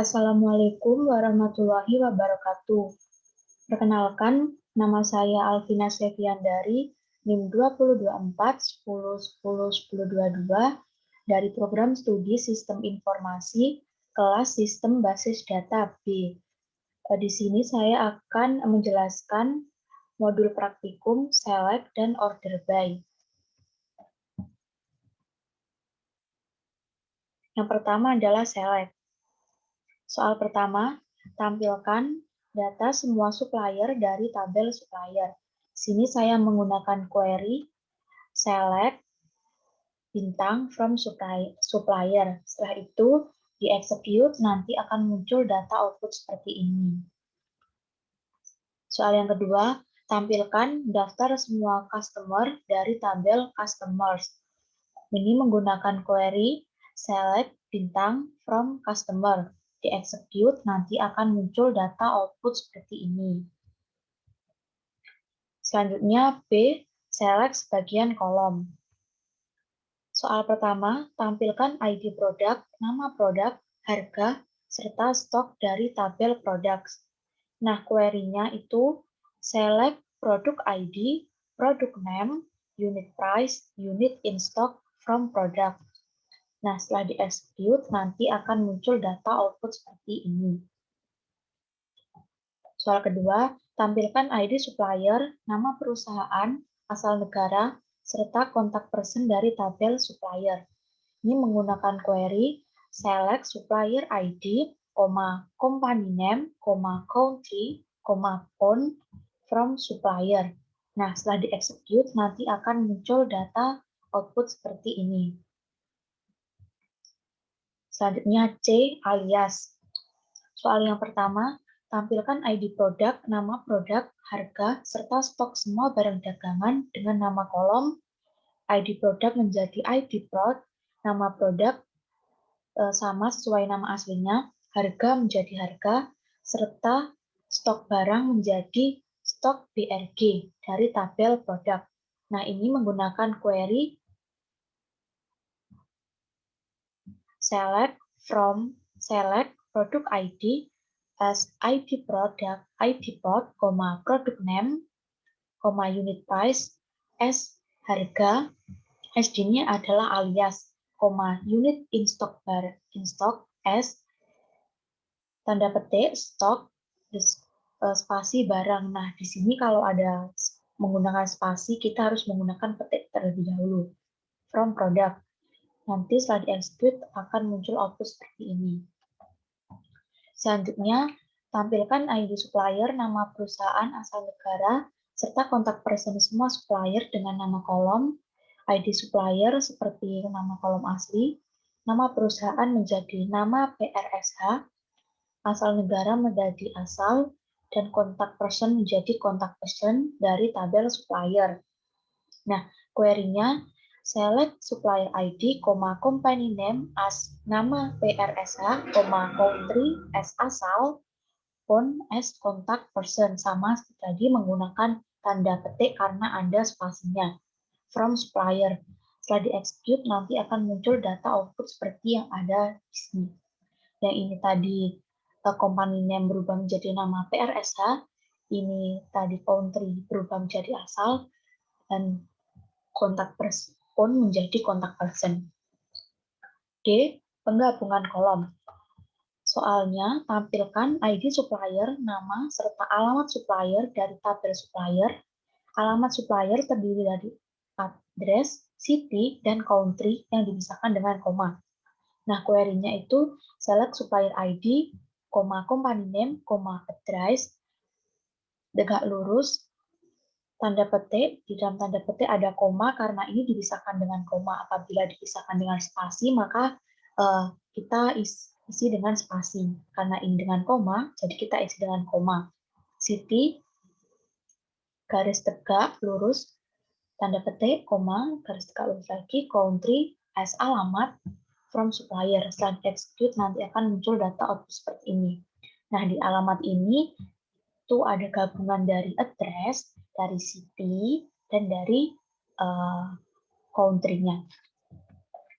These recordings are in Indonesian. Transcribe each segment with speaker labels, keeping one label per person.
Speaker 1: Assalamualaikum warahmatullahi wabarakatuh. Perkenalkan, nama saya Alvina Seviandari, NIM 2024-10-10-1022 dari Program Studi Sistem Informasi, kelas Sistem Basis Data B. Di sini saya akan menjelaskan modul praktikum, select, dan order by. Yang pertama adalah select. Soal pertama, tampilkan data semua supplier dari tabel supplier. Sini saya menggunakan query select bintang from supplier. Setelah itu di-execute, nanti akan muncul data output seperti ini. Soal yang kedua, tampilkan daftar semua customer dari tabel customers. Ini menggunakan query select bintang from customer. Di-execute, nanti akan muncul data output seperti ini. Selanjutnya, B, select sebagian kolom. Soal pertama, tampilkan ID produk, nama produk, harga, serta stok dari tabel produk. Nah, query-nya itu select produk ID, produk name, unit price, unit in stock from product. Nah, setelah di-execute, nanti akan muncul data output seperti ini. Soal kedua, tampilkan ID supplier, nama perusahaan, asal negara, serta kontak person dari tabel supplier. Ini menggunakan query select supplier ID, company name, country, phone from supplier. Nah, setelah di-execute, nanti akan muncul data output seperti ini. Selanjutnya C, alias. Soal yang pertama, tampilkan ID produk, nama produk, harga, serta stok semua barang dagangan dengan nama kolom. ID produk menjadi ID prod, nama produk sama sesuai nama aslinya, harga menjadi harga, serta stok barang menjadi stok BRG dari tabel produk. Nah, ini menggunakan query select product ID as ID product, product name, unit price, as harga, SD-nya adalah alias, unit in stock as tanda petik stok spasi barang. Nah, di sini kalau ada menggunakan spasi, kita harus menggunakan petik terlebih dahulu. From product. Nanti setelah di-execute akan muncul output seperti ini. Selanjutnya, tampilkan ID supplier, nama perusahaan, asal negara, serta kontak person semua supplier dengan nama kolom. ID supplier seperti nama kolom asli, nama perusahaan menjadi nama PRSH, asal negara menjadi asal, dan kontak person menjadi kontak person dari tabel supplier. Nah, query-nya select supplier ID, company name as nama PRSH, country as asal, phone as contact person. Sama seperti tadi menggunakan tanda petik karena ada spasinya. From supplier. Setelah di-execute, nanti akan muncul data output seperti yang ada di sini. Yang ini tadi company name berubah menjadi nama PRSH, ini tadi country berubah menjadi asal, dan kontak person menjadi kontak person. D. Penggabungan kolom. Soalnya, tampilkan ID supplier, nama, serta alamat supplier dari tabel supplier. Alamat supplier terdiri dari address, city, dan country yang dipisahkan dengan koma. Nah, query-nya itu select supplier ID, company name, address, tegak lurus, tanda petik, di dalam tanda petik ada koma karena ini dipisahkan dengan koma. Apabila dipisahkan dengan spasi, maka kita isi dengan spasi. Karena ini dengan koma, jadi kita isi dengan koma. City, garis tegak, lurus, tanda petik, koma, garis tegak lurus lagi, country, as alamat, from supplier. Setelah execute, nanti akan muncul data output seperti ini. Nah, di alamat ini, itu ada gabungan dari address, dari city, dan dari country-nya.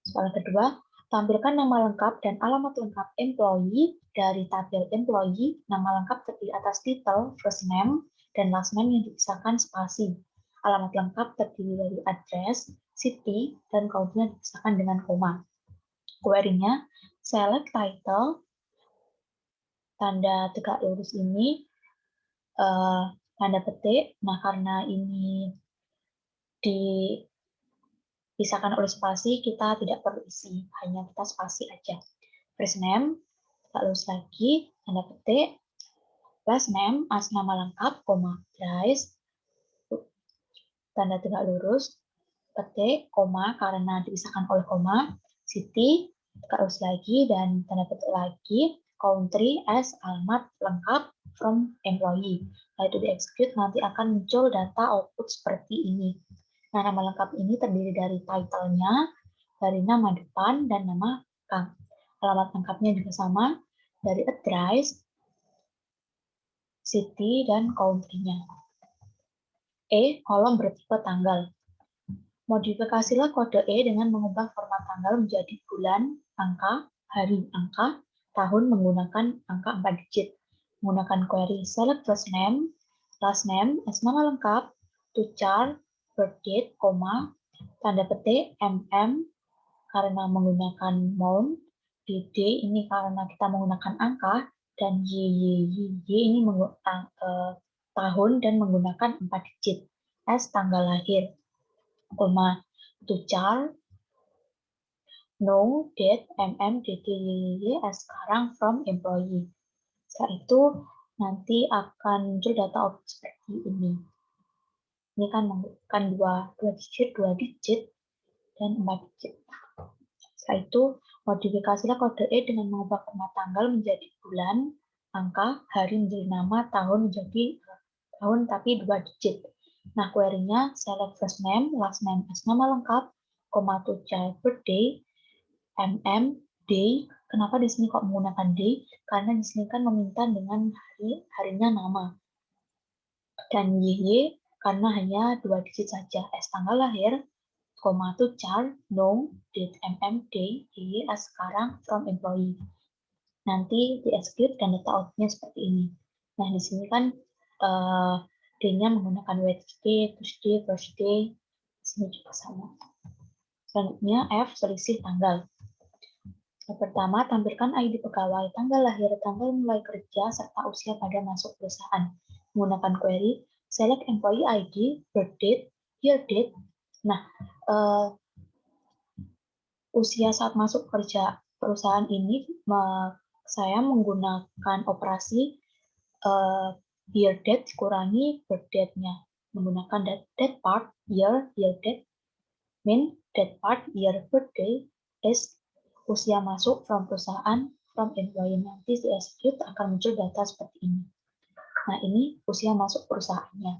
Speaker 1: Soal kedua, Tampilkan nama lengkap dan alamat lengkap employee dari tabel employee. Nama lengkap terdiri atas title, first name, dan last name yang dipisahkan spasi. Alamat lengkap terdiri dari address, city, dan country yang dipisahkan dengan koma. Query-nya, select title, tanda tegak lurus ini, tanda petik. Nah, karena ini dipisahkan oleh spasi, kita tidak perlu isi, hanya kita spasi aja. First name, tegak lurus lagi, tanda petik, last name, nama lengkap, koma, Bryce, tanda tegak lurus, petik, koma, karena dipisahkan oleh koma, city, tegak lurus lagi, dan tanda petik lagi, country as alamat lengkap from employee. Nah, itu di-execute, nanti akan muncul data output seperti ini. Nah, nama lengkap ini terdiri dari title-nya, dari nama depan, dan nama belakang. Alamat lengkapnya juga sama, dari address, city, dan country-nya. Kolom bertipe tanggal. Modifikasilah kode E dengan mengubah format tanggal menjadi bulan, angka, hari, angka, tahun menggunakan angka 4 digit. Menggunakan query select first name, last name, nama lengkap, to char, birth date, koma, tanda petik, karena menggunakan month, D ini karena kita menggunakan angka, dan Y ini menggunakan tahun dan menggunakan 4 digit. Tanggal lahir, koma, to char, no, date, sekarang from employee. Setelah itu nanti akan muncul data output seperti ini. Ini kan menggunakan 2 digit, dan 4 digit. Setelah itu, modifikasilah kode E dengan mengubah format tanggal menjadi bulan, angka, hari menjadi nama, tahun menjadi tahun tapi 2 digit. Nah, query-nya select first name, last name as nama lengkap, koma to child birthday, day. Kenapa di sini kok menggunakan day? Karena di sini kan meminta dengan harinya nama. Dan karena hanya 2 digit saja. Tanggal lahir, koma to char, no, date, day, sekarang from employee. Nanti di-execute dan data output-nya seperti ini. Nah, di sini kan D-nya menggunakan Wednesday, Tuesday, Thursday. Di sini juga sama. Selanjutnya F, selisih tanggal. Yang pertama, tampilkan ID pegawai, tanggal lahir, tanggal mulai kerja, serta usia pada masuk perusahaan. Menggunakan query, select employee ID, birth date, year date. Nah, usia saat masuk kerja perusahaan ini, saya menggunakan operasi year date kurangi birth date-nya. Menggunakan date part, year date, min, date part, year birthday, is usia masuk from perusahaan, from employee. Nanti di execute akan muncul data seperti ini. Nah, ini usia masuk perusahaannya.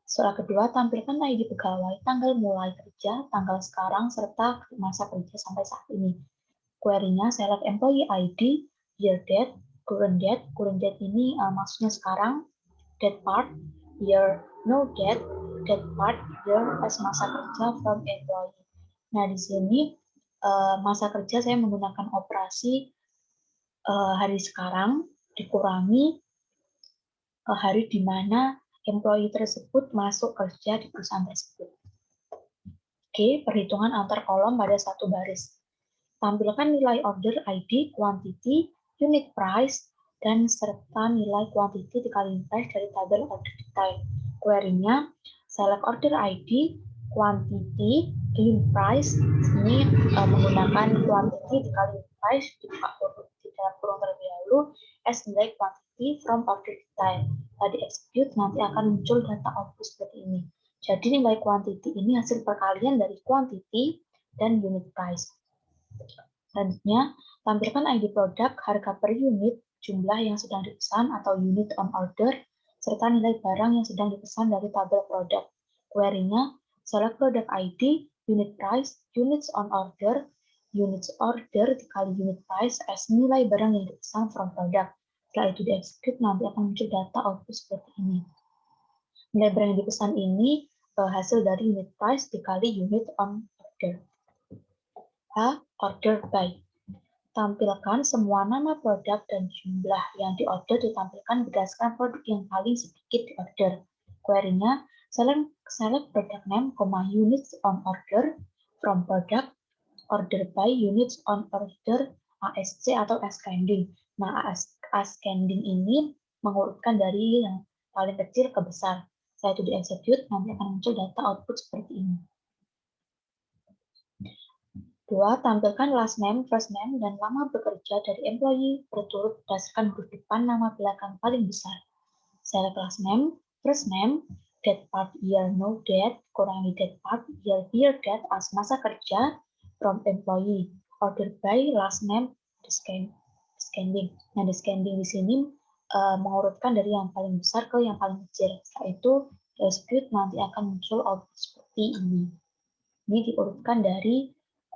Speaker 1: Soal kedua, tampilkan ID pegawai, tanggal mulai kerja, tanggal sekarang, serta masa kerja sampai saat ini. Query-nya select employee ID, year date, current date ini maksudnya sekarang, date part, year, no date part, year, as masa kerja from employee. Nah, di sini masa kerja saya menggunakan operasi hari sekarang dikurangi hari di mana employee tersebut masuk kerja di perusahaan tersebut. Oke, perhitungan antar kolom pada satu baris. Tampilkan nilai order ID, quantity, unit price, dan serta nilai quantity dikali price dari tabel order detail. Query-nya, select order ID, quantity, unit price. Ini menggunakan quantity dikali price di dalam kurung terlebih dahulu as nilai quantity from order detail. Tadi execute, nanti akan muncul data output seperti ini. Jadi nilai quantity ini hasil perkalian dari quantity dan unit price. Selanjutnya, tampilkan ID produk, harga per unit, jumlah yang sedang dipesan atau unit on order, serta nilai barang yang sedang dipesan dari tabel produk. Query-nya, select product ID, unit price, units on order, units order dikali unit price as nilai barang yang dipesan from product. Setelah itu di-execute, nanti akan muncul data output seperti ini. Nilai barang yang dipesan ini hasil dari unit price dikali unit on order. A. Order by. Tampilkan semua nama produk dan jumlah yang diorder ditampilkan berdasarkan produk yang paling sedikit diorder. Query-nya, select product name, units on order from product, order by, units on order, ASC atau ascending. Nah, ascending ini mengurutkan dari yang paling kecil ke besar. Setelah itu di-execute, nanti akan muncul data output seperti ini. 2. Tampilkan last name, first name, dan lama bekerja dari employee berturut berdasarkan huruf depan nama belakang paling besar. Select last name, first name, date part year no date, kurangi date part year date as masa kerja, from employee, order by, last name, descending. Nah, descending di sini mengurutkan dari yang paling besar ke yang paling kecil. Setelah itu, execute, nanti akan muncul output seperti ini. Ini diurutkan dari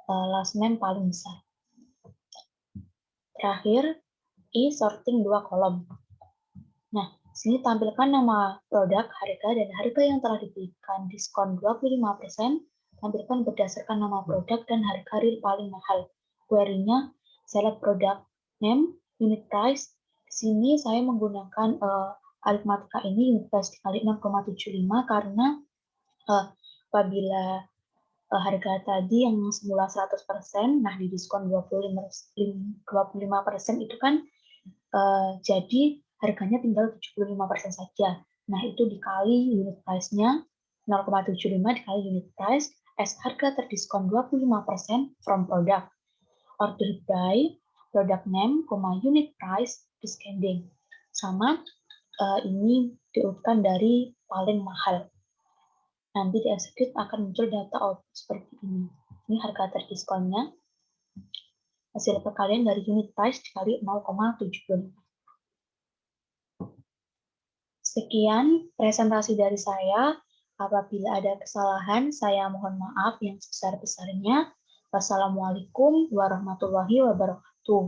Speaker 1: last name paling besar. Terakhir, sorting 2 kolom. Nah, sini tampilkan nama produk, harga, dan harga yang telah diberikan diskon 25%, tampilkan berdasarkan nama produk dan harga real paling mahal. Query-nya, select product name, unit price. Di sini saya menggunakan aritmatika ini unit price dikali 6,75 karena apabila harga tadi yang semula 100%, nah di diskon 25% itu kan jadi harganya tinggal 75% saja. Nah, itu dikali unit price-nya 0,75 dikali unit price as harga terdiskon 25% from product. Order by, product name, unit price, descending. Sama, ini diurutkan dari paling mahal. Nanti di execute akan muncul data output seperti ini. Ini harga terdiskonnya. Hasil perkalian dari unit price dikali 0,75. Sekian presentasi dari saya. Apabila ada kesalahan, saya mohon maaf yang sebesar-besarnya. Wassalamualaikum warahmatullahi wabarakatuh.